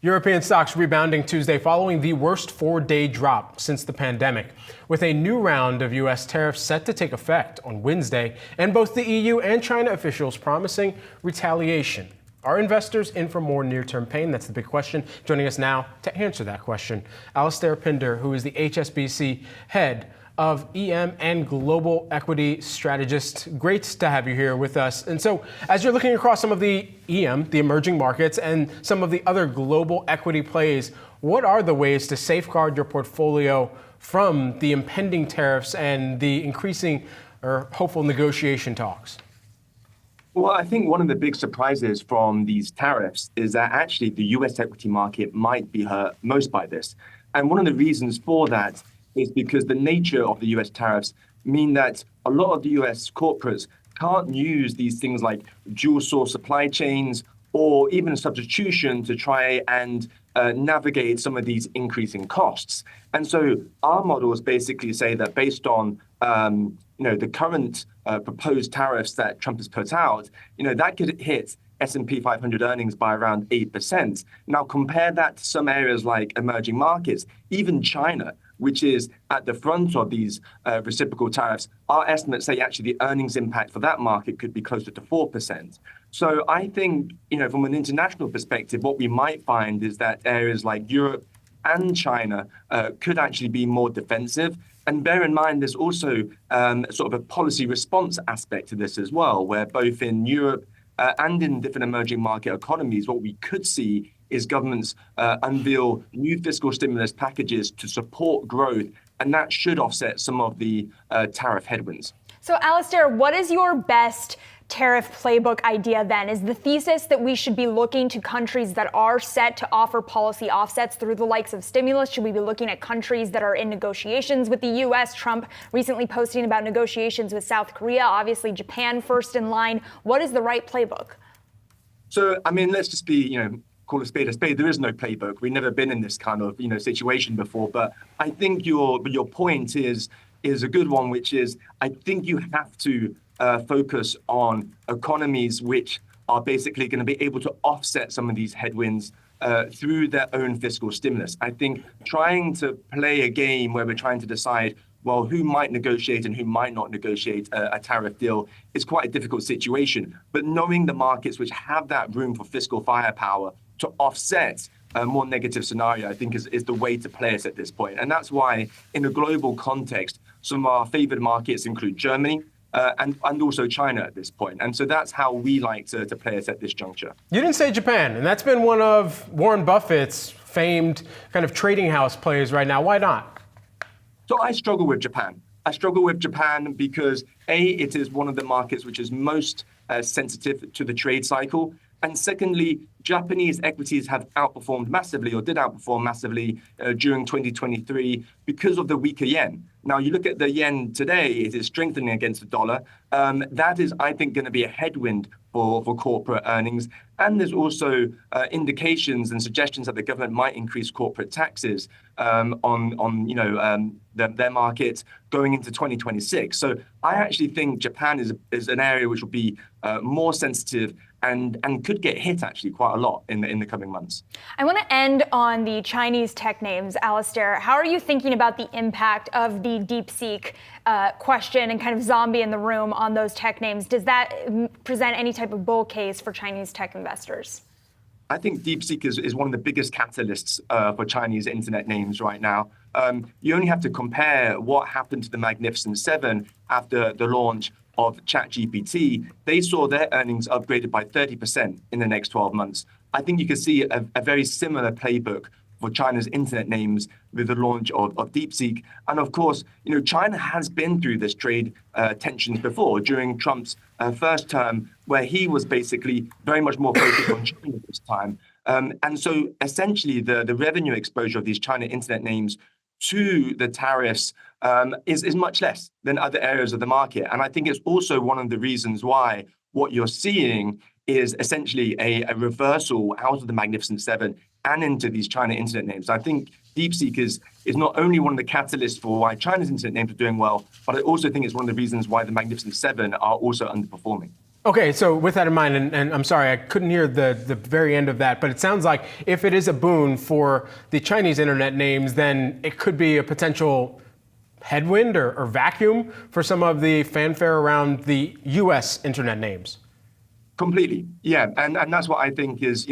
European stocks rebounding Tuesday following the worst four-day drop since the pandemic, with a new round of U.S. tariffs set to take effect on Wednesday, and both the EU and China officials promising retaliation. Are investors in for more near-term pain? That's the big question. Joining us now to answer that question, Alastair Pinder, who is the HSBC head of EM and Global Equity Strategist. Great to have you here with us. And so, as you're looking across some of the EM, the emerging markets, and some of the other global equity plays, what are the ways to safeguard your portfolio from the impending tariffs and the increasing or hopeful negotiation talks? Well, I think one of the big surprises from these tariffs is that actually the US equity market might be hurt most by this. And one of the reasons for that is because the nature of the US tariffs mean that a lot of the US corporates can't use these things like dual source supply chains or even substitution to try and navigate some of these increasing costs. And so our models basically say that based on the current proposed tariffs that Trump has put out, that could hit S&P 500 earnings by around 8%. Now compare that to some areas like emerging markets, even China, which is at the front of these reciprocal tariffs. Our estimates say actually the earnings impact for that market could be closer to 4%. So I think, from an international perspective, what we might find is that areas like Europe and China could actually be more defensive. And bear in mind, there's also sort of a policy response aspect to this as well, where both in Europe and in different emerging market economies, what we could see is governments unveil new fiscal stimulus packages to support growth, and that should offset some of the tariff headwinds. So, Alastair, what is your best tariff playbook idea then? Is the thesis that we should be looking to countries that are set to offer policy offsets through the likes of stimulus? Should we be looking at countries that are in negotiations with the U.S.? Trump recently posting about negotiations with South Korea, obviously Japan first in line. What is the right playbook? So, let's just be, call a spade a spade. There is no playbook. We've never been in this kind of, situation before. But I think your point is a good one, which is I think you have to focus on economies which are basically going to be able to offset some of these headwinds through their own fiscal stimulus. I think trying to play a game where we're trying to decide, well, who might negotiate and who might not negotiate a tariff deal is quite a difficult situation. But knowing the markets which have that room for fiscal firepower to offset a more negative scenario, I think is the way to play us at this point. And that's why in a global context, some of our favored markets include Germany, and also China at this point. And so that's how we like to play it at this juncture. You didn't say Japan, and that's been one of Warren Buffett's famed kind of trading house plays right now. Why not? So I struggle with Japan. I struggle with Japan because it is one of the markets which is most sensitive to the trade cycle. And secondly, Japanese equities have outperformed massively or did outperform massively during 2023 because of the weaker yen. Now, you look at the yen today, it is strengthening against the dollar. That is, I think, going to be a headwind for corporate earnings. And there's also indications and suggestions that the government might increase corporate taxes on their market going into 2026. So I actually think Japan is an area which will be more sensitive and could get hit actually quite a lot in the coming months. I want to end on the Chinese tech names, Alastair. How are you thinking about the impact of the DeepSeek question and kind of zombie in the room on those tech names? Does that present any type of bull case for Chinese tech investors? I think DeepSeek is one of the biggest catalysts for Chinese internet names right now. You only have to compare what happened to the Magnificent Seven after the launch of ChatGPT. They saw their earnings upgraded by 30% in the next 12 months. I think you can see a very similar playbook for China's internet names with the launch of DeepSeek. And of course, China has been through this trade tensions before during Trump's first term, where he was basically very much more focused on China this time. And so essentially the revenue exposure of these China internet names to the tariffs is much less than other areas of the market. And I think it's also one of the reasons why what you're seeing is essentially a reversal out of the Magnificent Seven and into these China internet names. I think DeepSeek is not only one of the catalysts for why China's internet names are doing well, but I also think it's one of the reasons why the Magnificent Seven are also underperforming. Okay, so with that in mind, and I'm sorry, I couldn't hear the very end of that, but it sounds like if it is a boon for the Chinese internet names, then it could be a potential headwind or vacuum for some of the fanfare around the U.S. internet names. Completely, yeah, and that's what I think is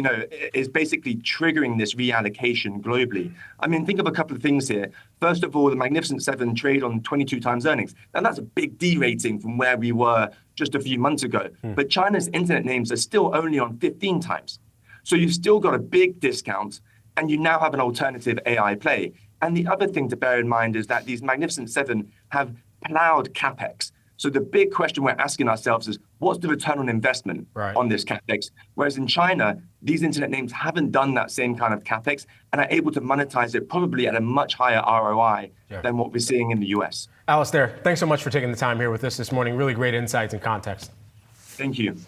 basically triggering this reallocation globally. I mean, think of a couple of things here. First of all, the Magnificent Seven trade on 22 times earnings, and that's a big derating from where we were just a few months ago. But China's internet names are still only on 15 times, so you've still got a big discount, and you now have an alternative AI play. And the other thing to bear in mind is that these Magnificent Seven have plowed capex. So the big question we're asking ourselves is, what's the return on investment on this capex? Whereas in China, these internet names haven't done that same kind of capex and are able to monetize it probably at a much higher ROI than what we're seeing in the US. Alastair, thanks so much for taking the time here with us this morning. Really great insights and context. Thank you.